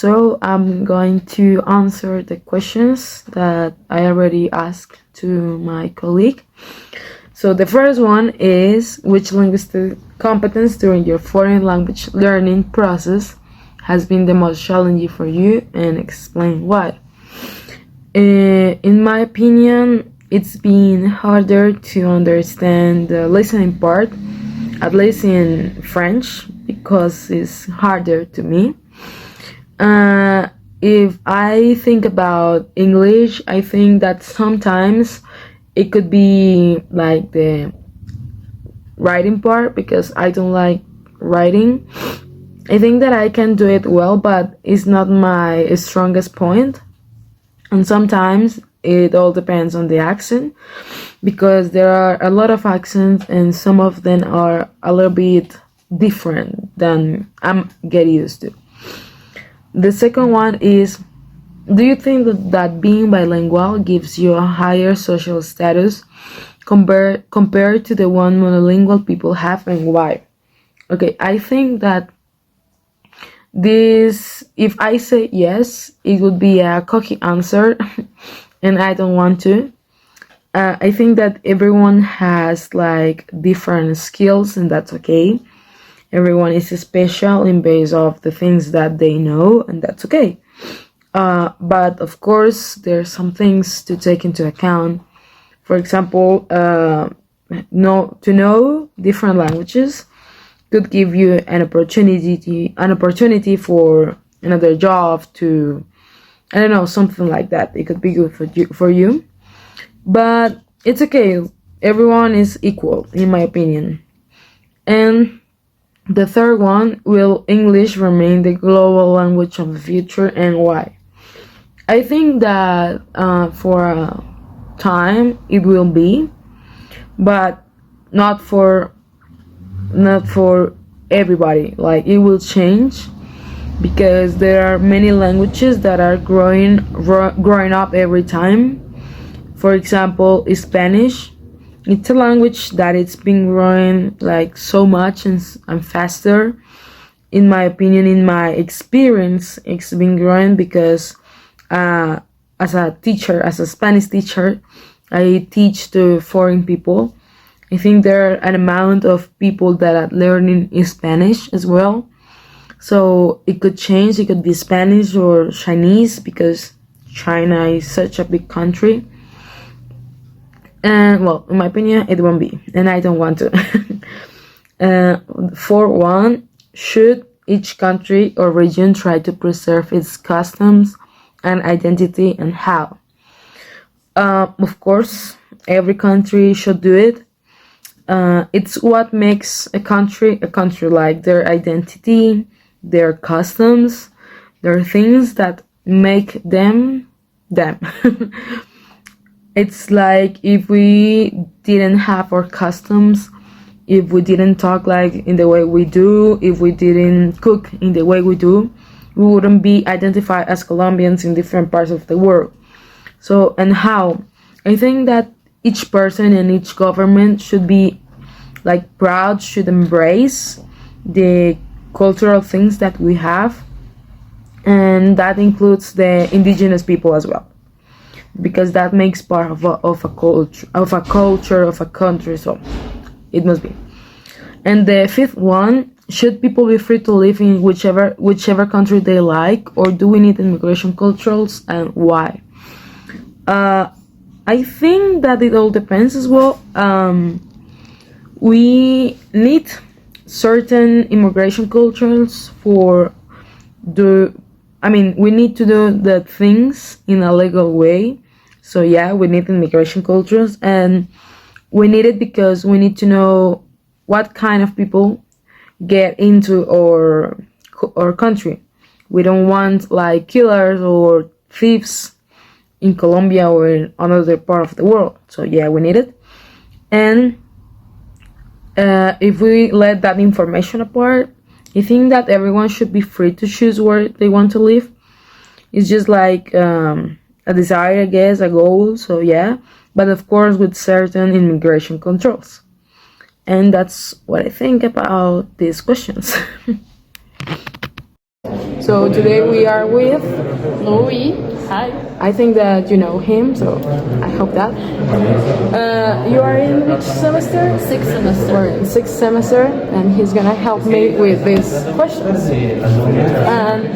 So I'm going to answer the questions that I already asked to my colleague. So the first one is, which linguistic competence during your foreign language learning process has been the most challenging for you, and explain why? In my opinion, it's been harder to understand the listening part, at least in French, because it's harder to me. If I think about English, I think that sometimes it could be like the writing part, because I don't like writing. I think that I can do it well, but it's not my strongest point. And sometimes it all depends on the accent, because there are a lot of accents and some of them are a little bit different than I'm getting used to. The second one is, do you think that being bilingual gives you a higher social status compared to the one monolingual people have, and why? Okay, I think that this, if I say yes, it would be a cocky answer, and I don't want to. I think that everyone has like different skills, and that's okay. Everyone is special in base of the things that they know, and that's okay. But of course, there's some things to take into account. For example, to know different languages could give you an opportunity for another job, to, I don't know, something like that. It could be good for you. But it's okay. Everyone is equal, in my opinion. And the third one, will English remain the global language of the future, and why? I think that for a time it will be, but not for everybody. Like, it will change, because there are many languages that are growing up every time. For example, Spanish. It's a language that it's been growing like so much and faster. In my opinion, in my experience, it's been growing because as a teacher, as a Spanish teacher, I teach to foreign people. I think there are an amount of people that are learning Spanish as well. So it could change. It could be Spanish or Chinese, because China is such a big country. And well, in my opinion, it won't be, and I don't want to. For one, should each country or region try to preserve its customs and identity, and how? Of course, every country should do it. It's what makes a country, like their identity, their customs, their things that make them them. It's like, if we didn't have our customs, if we didn't talk like in the way we do, if we didn't cook in the way we do, we wouldn't be identified as Colombians in different parts of the world. So, and how? I think that each person and each government should be like proud, should embrace the cultural things that we have, and that includes the indigenous people as well, because that makes part of a culture of a country. So it must be. And the fifth one, should people be free to live in whichever country they like, or do we need immigration controls, and why? I think that it all depends as well. We need certain immigration controls for we need to do the things in a legal way. So yeah, we need immigration cultures, and we need it because we need to know what kind of people get into our country. We don't want like killers or thieves in Colombia or in another part of the world. So yeah, we need it. And if we let that information apart, I think that everyone should be free to choose where they want to live. It's just like a desire, I guess, a goal. So yeah, but of course with certain immigration controls. And that's what I think about these questions. So today we are with, Louis, hi. I think that you know him, so I hope that. You are in which semester? Sixth semester. We're in sixth semester, and he's gonna help me with these questions. And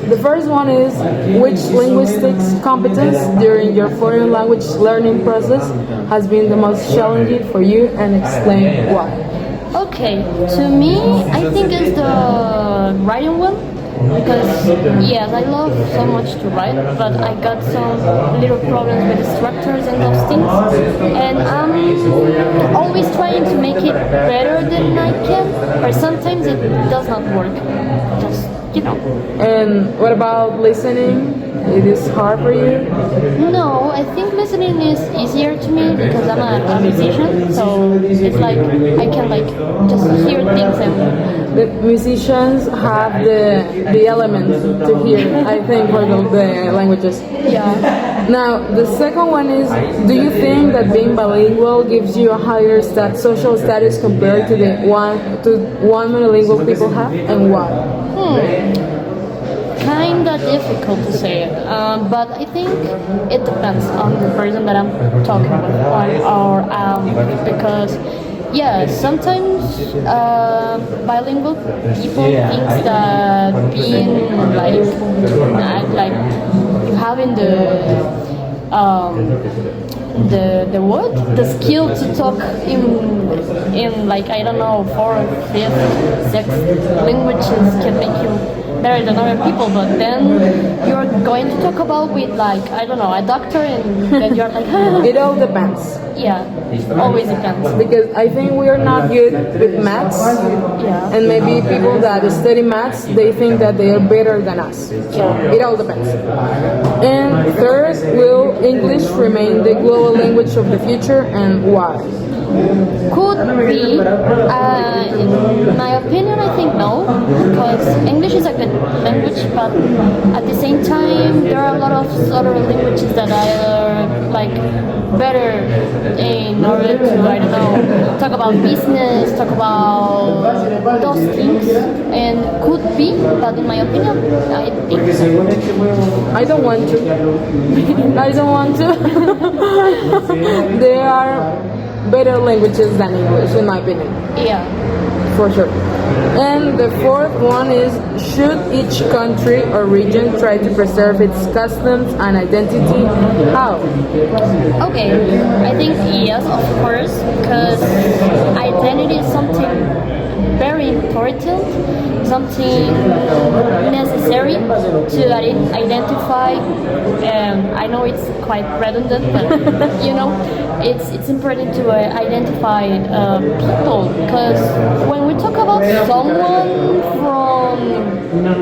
the first one is, which linguistics competence during your foreign language learning process has been the most challenging for you, and explain why? Okay, to me, I think it's the writing one. Because yes, I love so much to write, but I got some little problems with the structures and those things, and I'm always trying to make it better than I can, but sometimes it does not work. Just And what about listening? It is hard for you? No, I think listening is easier to me because I'm a musician, so it's like I can like just hear things and The musicians have the element to hear, I think, for the languages. yeah. Now, the second one is, do you think that being bilingual gives you a higher social status compared to the one monolingual people have, and why? Kinda difficult to say, but I think it depends on the person that I'm talking with, because yeah, sometimes bilingual people think that being like you having the what the skill to talk in like I don't know 4th, 5th, 6th languages can make you better than other people, but then you're going to talk about with like I don't know a doctor and then you're like It all depends. yeah, always depends. Because I think we are not good with maths, Yeah. and maybe people that study maths, they think that they are better than us. Yeah. It all depends. And third, will English remain the global language of the future, and why? Could be. In my opinion, I think no, because English is a good language, but at the same time, there are a lot of other languages that are like better in order to I don't know talk about business, talk about those things, and could be. But in my opinion, I think so. I don't want to. I don't want to. There are better languages than English, in my opinion. Yeah. For sure. And the fourth one is, should each country or region try to preserve its customs and identity? How? Okay, I think yes, of course, because identity is something very important, something necessary to identify. I know it's quite redundant, but it's important to identify people, because when we talk about someone from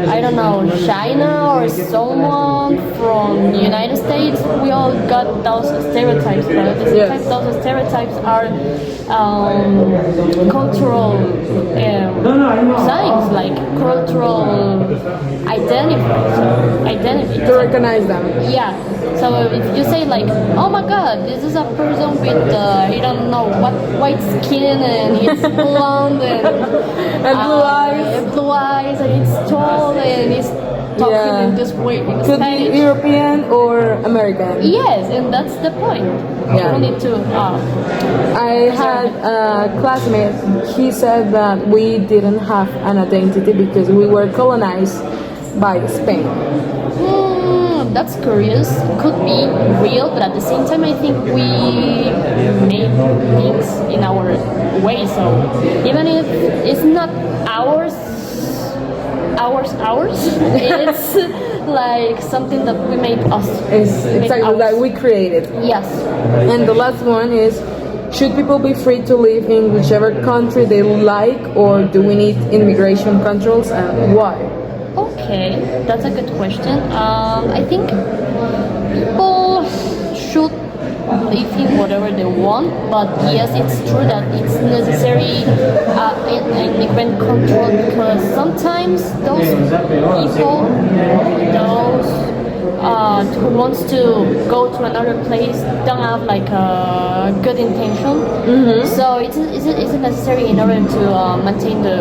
I don't know China or someone from the United States, we all got those stereotypes, but at the same time, those stereotypes are cultural signs, like cultural identity. To recognize them. Yeah. So if you say like, oh my God, this is a person with I don't know what white skin and it's blonde and blue eyes and it's tall and it's talking in this way in Could Spanish. be European or American. Yes, and that's the point. Yeah. You need to. I had a classmate, he said that we didn't have an identity because we were colonized by Spain. That's curious. Could be real, but at the same time, I think we made things in our way. So even if it's not ours, it's like something that we made us. It's exactly like we created. Yes. And the last one is, should people be free to live in whichever country they like, or do we need immigration controls, and why? Okay, that's a good question. I think people should live in whatever they want, but yes, it's true that it's necessary immigrant control, because sometimes those people, to who wants to go to another place don't have like a good intention. So it's necessary in order to maintain the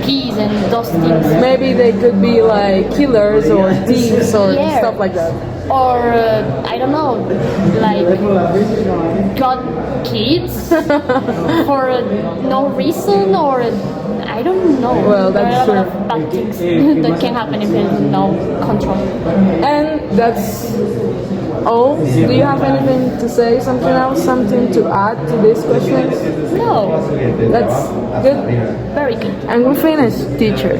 peace and those things. Maybe they could be like killers or thieves or Yeah. stuff like that. Or I don't know, like got kids for no reason, or I don't know. Well, there that's are a lot true. of bad things that can happen if there's no control. And that's all. Do you have anything to say? Something else? Something to add to these questions? No, That's good. very good. And we finished, teacher.